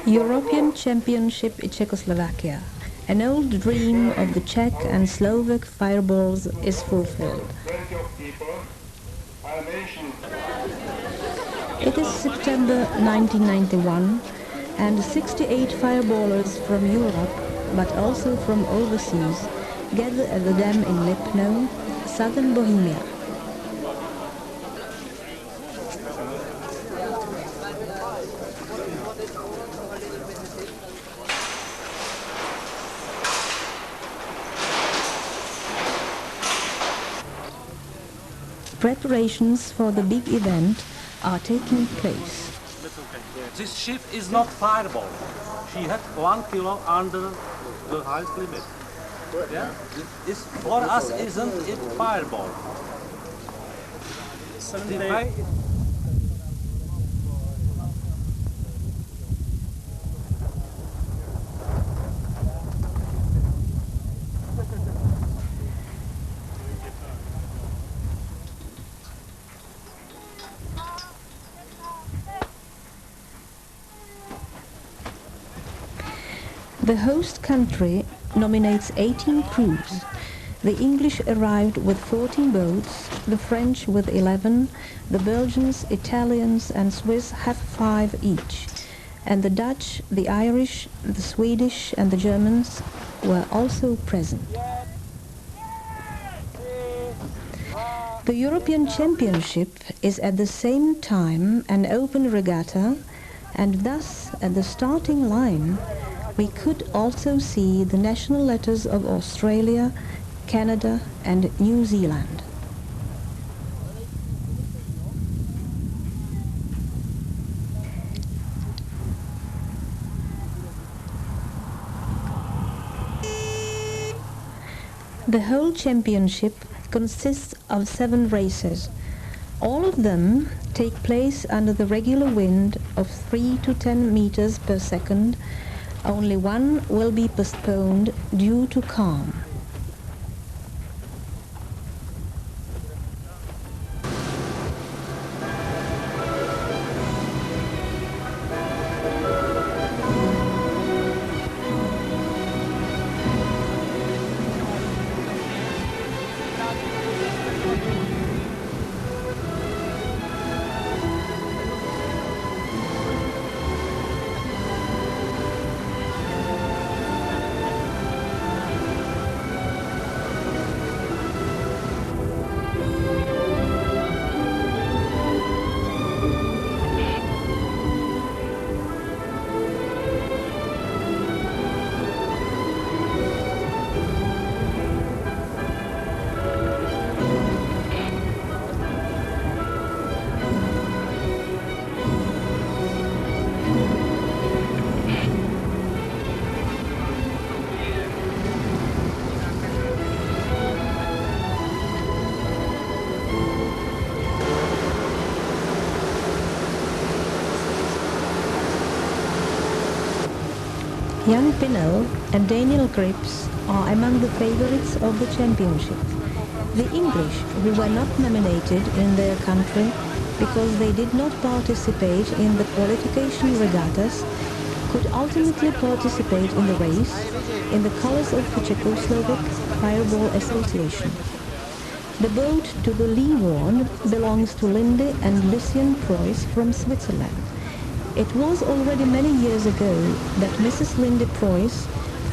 European Championship in Czechoslovakia. An old dream of the Czech and Slovak fireballs is fulfilled. It is September 1991 and 68 fireballers from Europe, but also from overseas, gather at the dam in Lipno, southern Bohemia. Preparations for the big event are taking place. This ship is not fireball. She had 1 kilo under the highest limit. Yeah? For us, isn't it fireball? The host country nominates 18 crews. The English arrived with 14 boats, the French with 11, the Belgians, Italians and Swiss have 5 each, and the Dutch, the Irish, the Swedish and the Germans were also present. The European Championship is at the same time an open regatta, and thus at the starting line we could also see the national letters of Australia, Canada and New Zealand. The whole championship consists of 7 races. All of them take place under the regular wind of 3 to 10 meters per second. Only one will be postponed due to calm. Young Pinnell and Daniel Crips are among the favorites of the championship. The English, who were not nominated in their country because they did not participate in the qualification regattas, could ultimately participate in the race in the colors of the Czechoslovak Fireball Association. The boat to the leeward belongs to Lindy and Lucien Preuss from Switzerland. It was already many years ago that Mrs. Lindy Preuss,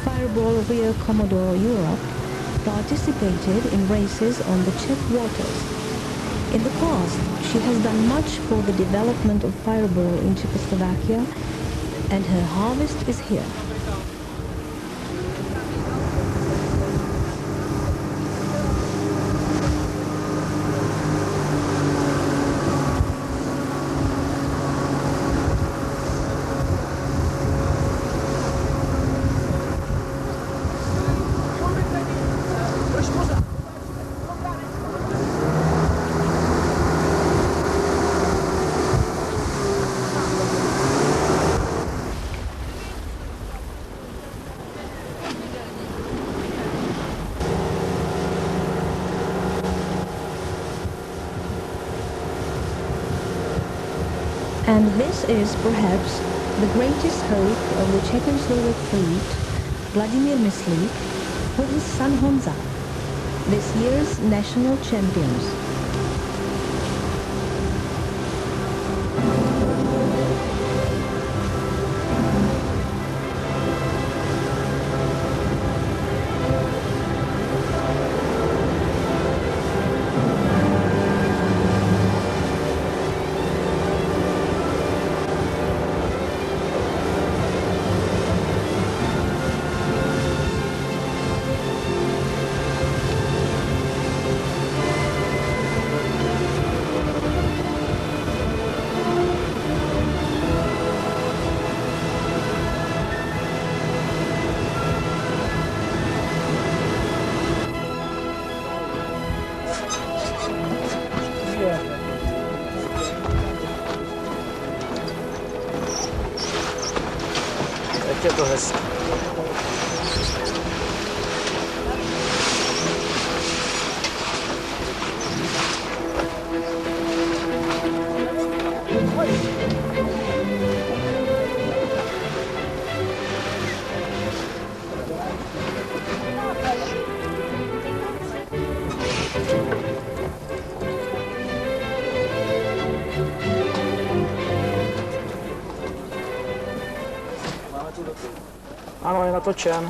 Fireball Rear Commodore Europe, participated in races on the Czech waters. In the past, she has done much for the development of Fireball in Czechoslovakia, and her harvest is here. And this is perhaps the greatest hope of the Czechoslovak fleet, Vladimir Myslík, with his son Honza, this year's national champions. Jak je to hezké. Ano, je natočen.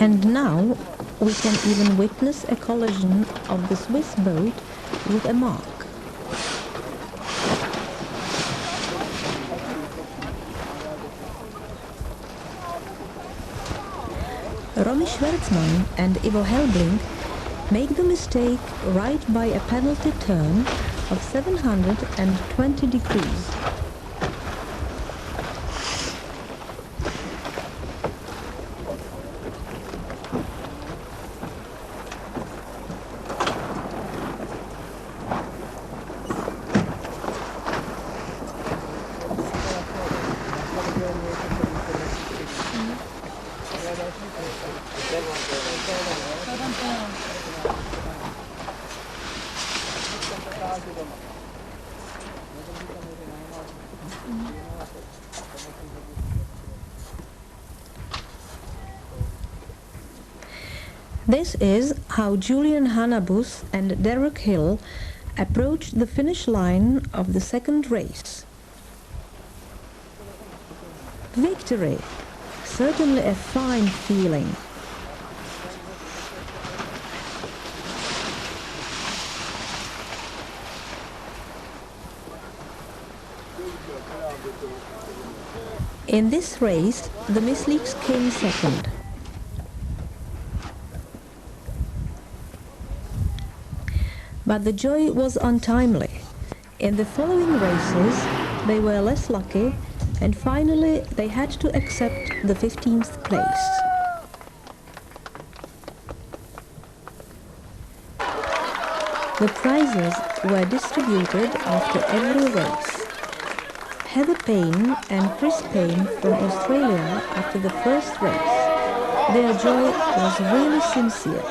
And now we can even witness a collision of the Swiss boat with a mark. Romy Schwarzmann and Ivo Helbling make the mistake right by a penalty turn of 720 degrees. This is how Julian Hannabus and Derek Hill approached the finish line of the second race. Victory! Certainly a fine feeling. In this race, the Myslíks came second. But the joy was untimely. In the following races, they were less lucky, and finally they had to accept the 15th place. The prizes were distributed after every race. Heather Payne and Chris Payne from Australia after the first race. Their joy was really sincere.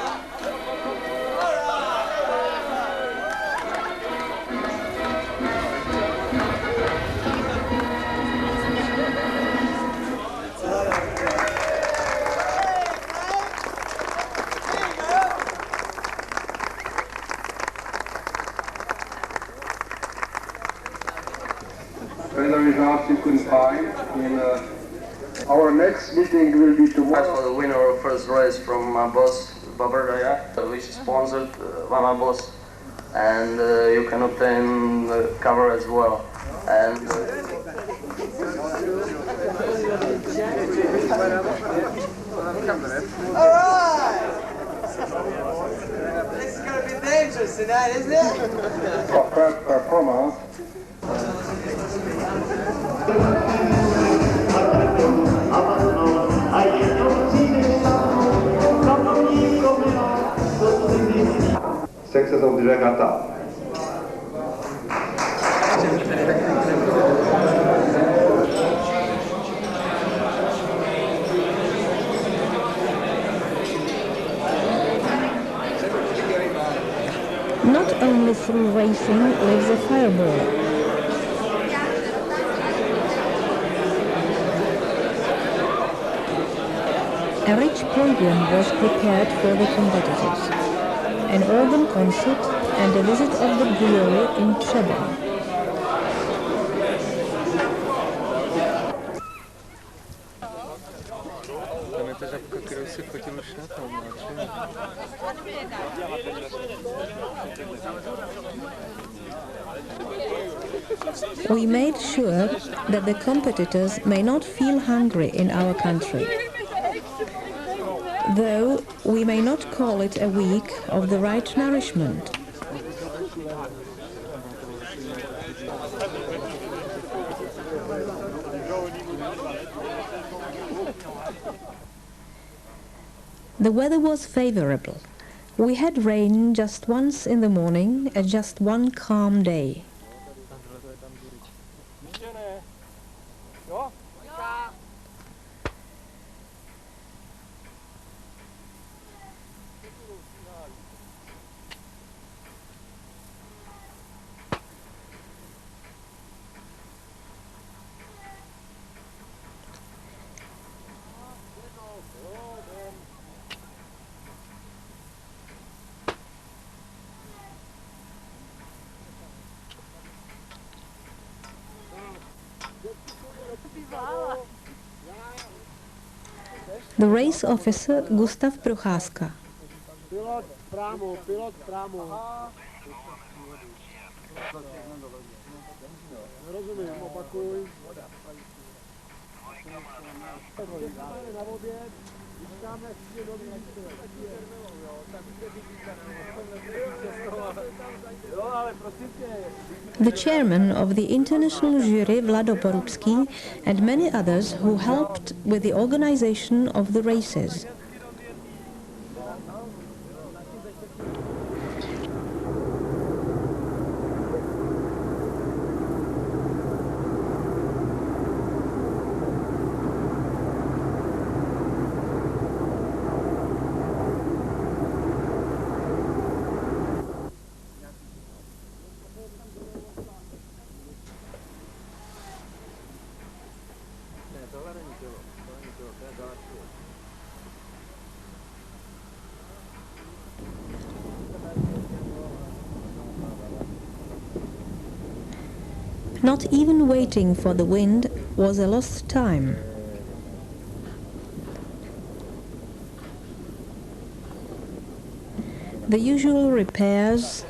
The results you can find in our next meeting will be tomorrow. For the winner of first race from my boss Babardaya, which is sponsored by my boss, and you can obtain the cover as well. And all right, this is going to be dangerous tonight, isn't it? For first performance. Success of the regatta. Not only through racing lives a fireballer. A rich program was prepared for the competitors. An organ concert and a visit of the brewery in Czech. We made sure that the competitors may not feel hungry in our country. Though we may not call it a week of the right nourishment. The weather was favorable. We had rain just once in the morning and just one calm day. The race officer Gustav Procházka. Pilot vpravo, pilot vpravo. Nerozumím, opakuj. Na oběd, vyčkáme ještě do The chairman of the international jury, Vlado Porubský, and many others who helped with the organization of the races. Not even waiting for the wind was a lost time. The usual repairs,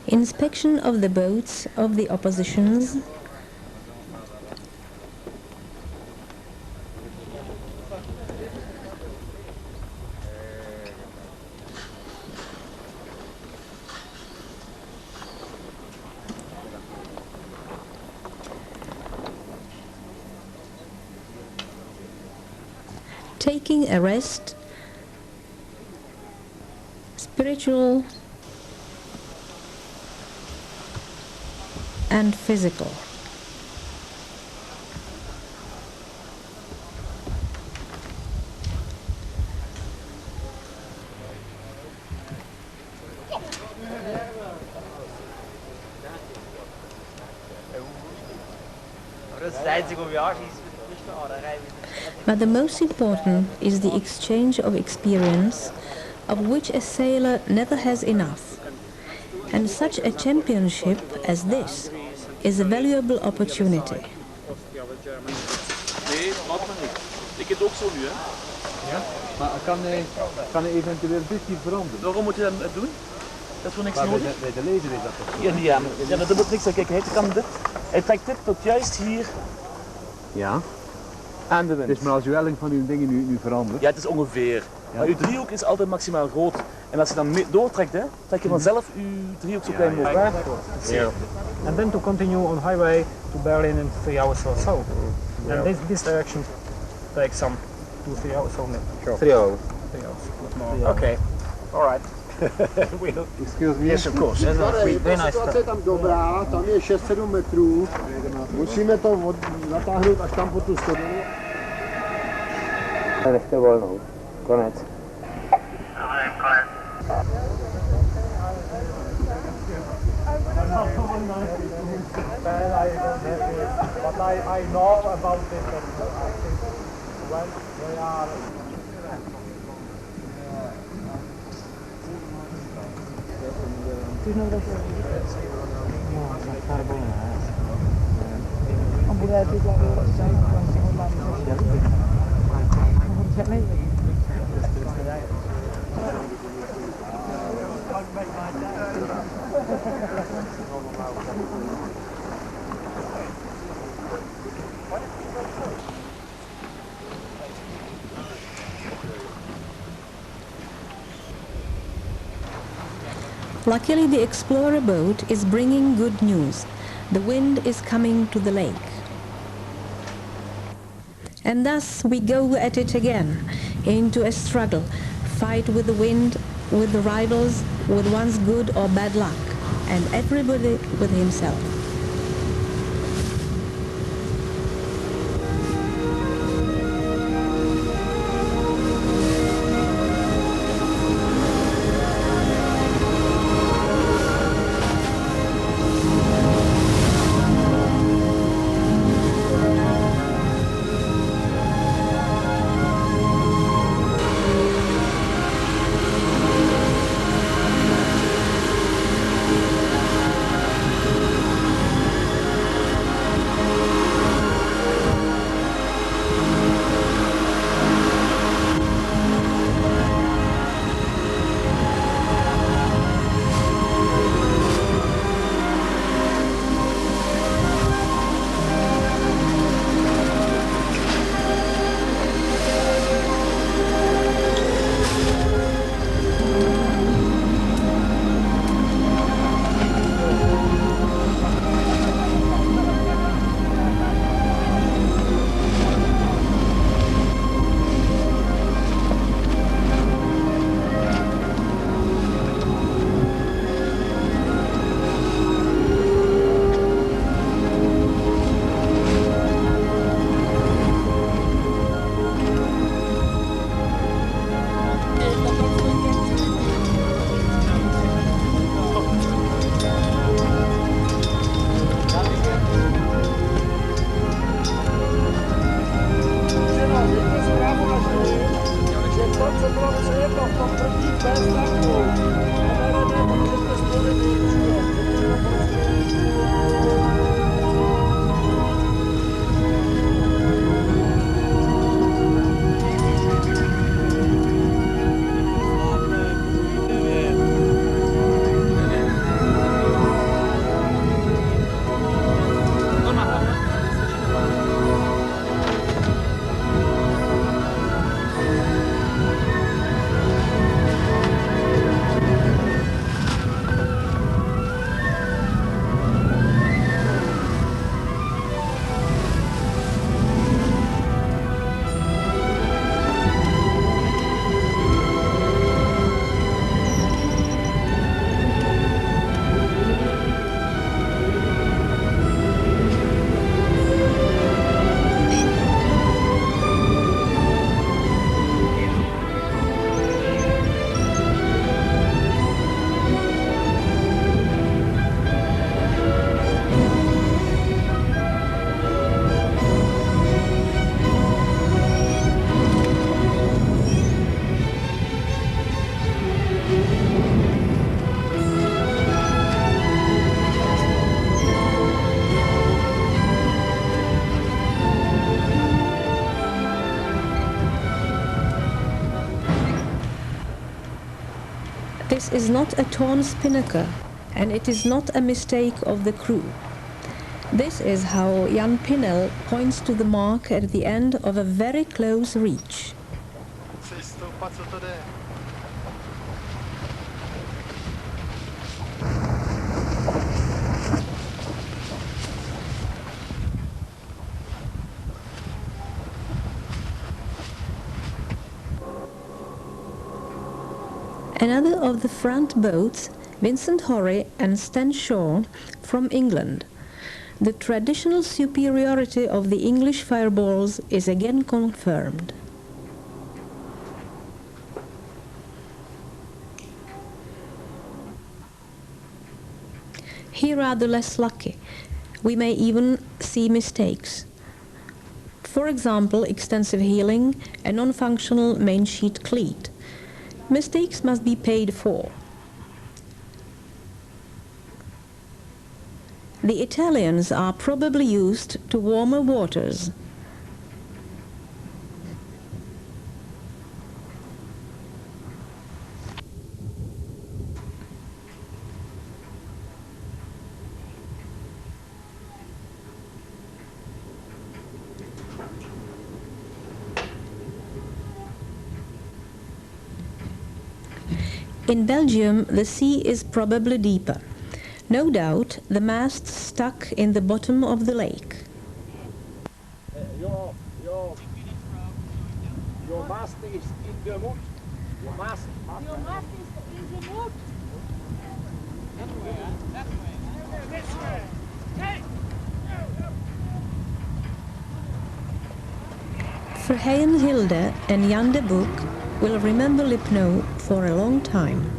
inspection of the boats of the oppositions, taking a rest, spiritual and physical. But the most important is the exchange of experience, of which a sailor never has enough. And such a championship as this is a valuable opportunity. Nee, laat maar niet. Ik heb het ook zo nu, hè? Ja, maar kan hij eventueel dit niet veranderen? Waarom moet je dat doen? Dat is voor niks nodig. Bij de lezer is dat toch zo? Ja, dat moet niks aan. Kijk, hij trekt dit tot juist hier. Ja. Aan de wind. Dus maar als uw helling van uw dingen nu verandert? Ja, het is ongeveer. Ja. Maar uw driehoek is altijd maximaal groot. En als je dan doortrekt, hè, trek je vanzelf uw driehoek zo klein mogelijk. Yeah. And then to continue on highway to Berlin in 3 hours or so. And this direction takes some 2-3 hours only. Sure. 3 hours. 3 hours, not more. Okay, all right. Excuse me. Yes, of course. Ta situace je tam dobrá, tam je 6-7 metrů. Musíme to natáhnout až tam po tu stodolu. Nechte volnou. Konec. But I know about it. Well, they are. Luckily, the explorer boat is bringing good news. The wind is coming to the lake. And thus we go at it again, into a struggle, fight with the wind, with the rivals, with one's good or bad luck, and everybody with himself. This is not a torn spinnaker, and it is not a mistake of the crew. This is how Jan Pinnell points to the mark at the end of a very close reach. Another of the front boats, Vincent Horry and Stan Shaw, from England. The traditional superiority of the English fireballs is again confirmed. Here are the less lucky. We may even see mistakes. For example, extensive heeling, a non-functional main sheet cleat. Mistakes must be paid for. The Italians are probably used to warmer waters. In Belgium, the sea is probably deeper. No doubt, the mast stuck in the bottom of the lake. Your mast is in the wood. Your mast is in the wood. That way. This way. Hey. Verheyen Hilde and Jan de Boek will remember Lipno for a long time.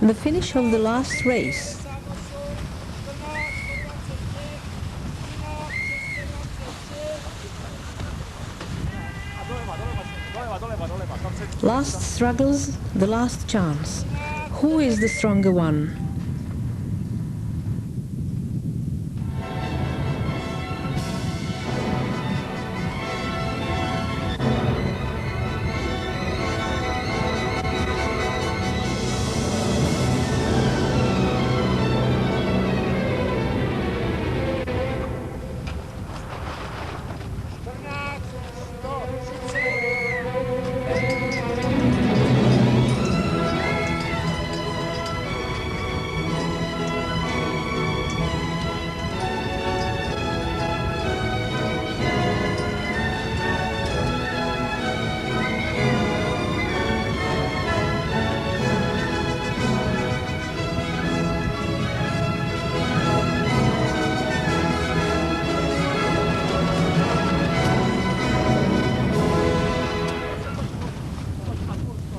The finish of the last race. Last struggles, the last chance. Who is the stronger one?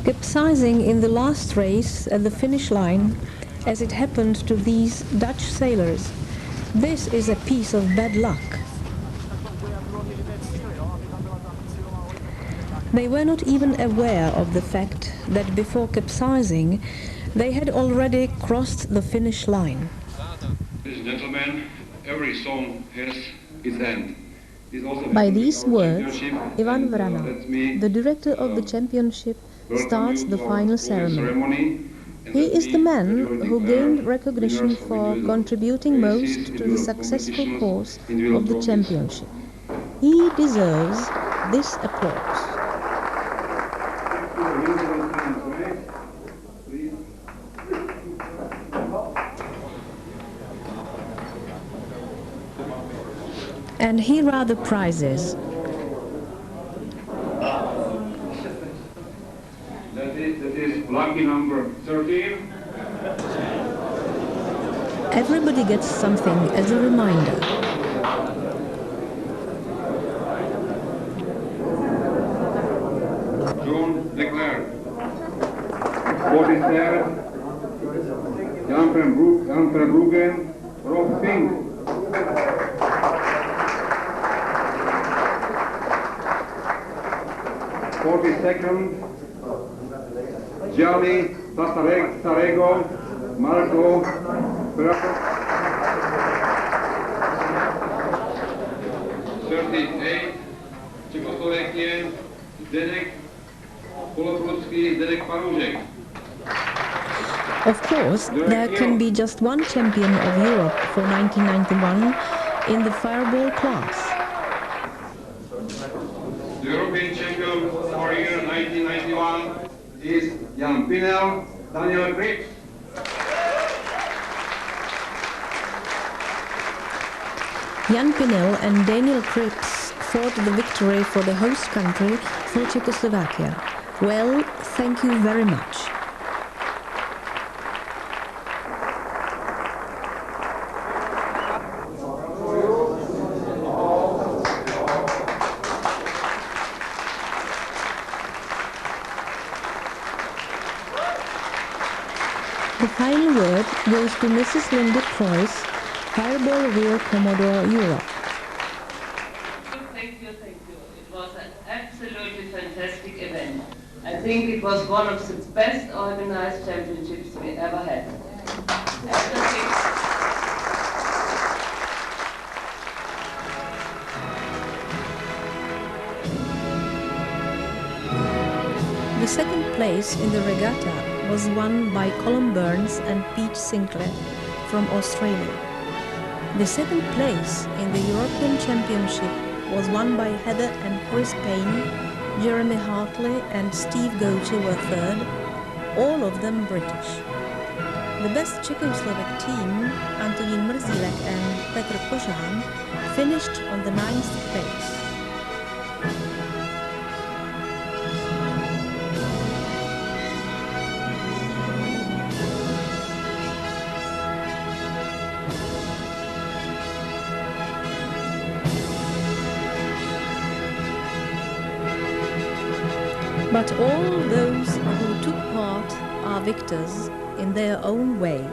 Capsizing in the last race at the finish line, as it happened to these Dutch sailors. This is a piece of bad luck. They were not even aware of the fact that before capsizing, they had already crossed the finish line. Ladies and gentlemen, every song has its end. By these words, Ivan Vrana, the director of the championship, starts the final ceremony. He is the man who gained recognition for contributing most to the successful course of the championship. He deserves this applause. And here are the prizes. That is lucky number 13. Everybody gets something as a reminder. John Leclerc. 43rd, Jan Verbruggen, Rob Fink. 42nd, Gianni Tarrego, Marco Bravo. 38, Czechoslovakian, Zdeněk Polopruský, Zdeněk Paroužek. Of course, there can be just one champion of Europe for 1991 in the fireball class. The European champion for year 1991 is Jan Pinnell, Daniel Crips. Jan Pinnell and Daniel Crips fought the victory for the host country, for Czechoslovakia. Well, thank you very much. The final word goes to Mrs. Linda Preuss, Fireball Rear Commodore Europe. Thank you. It was an absolutely fantastic event. I think it was one of the best organized championships we ever had. The second place in the regatta was won by Colin Burns and Pete Sinclair from Australia. The second place in the European Championship was won by Heather and Chris Payne. Jeremy Hartley and Steve Goethe were third, all of them British. The best Czechoslovak team, Antonín Mrzílek and Petr Kožán, finished on the 9th place. But all those who took part are victors in their own way.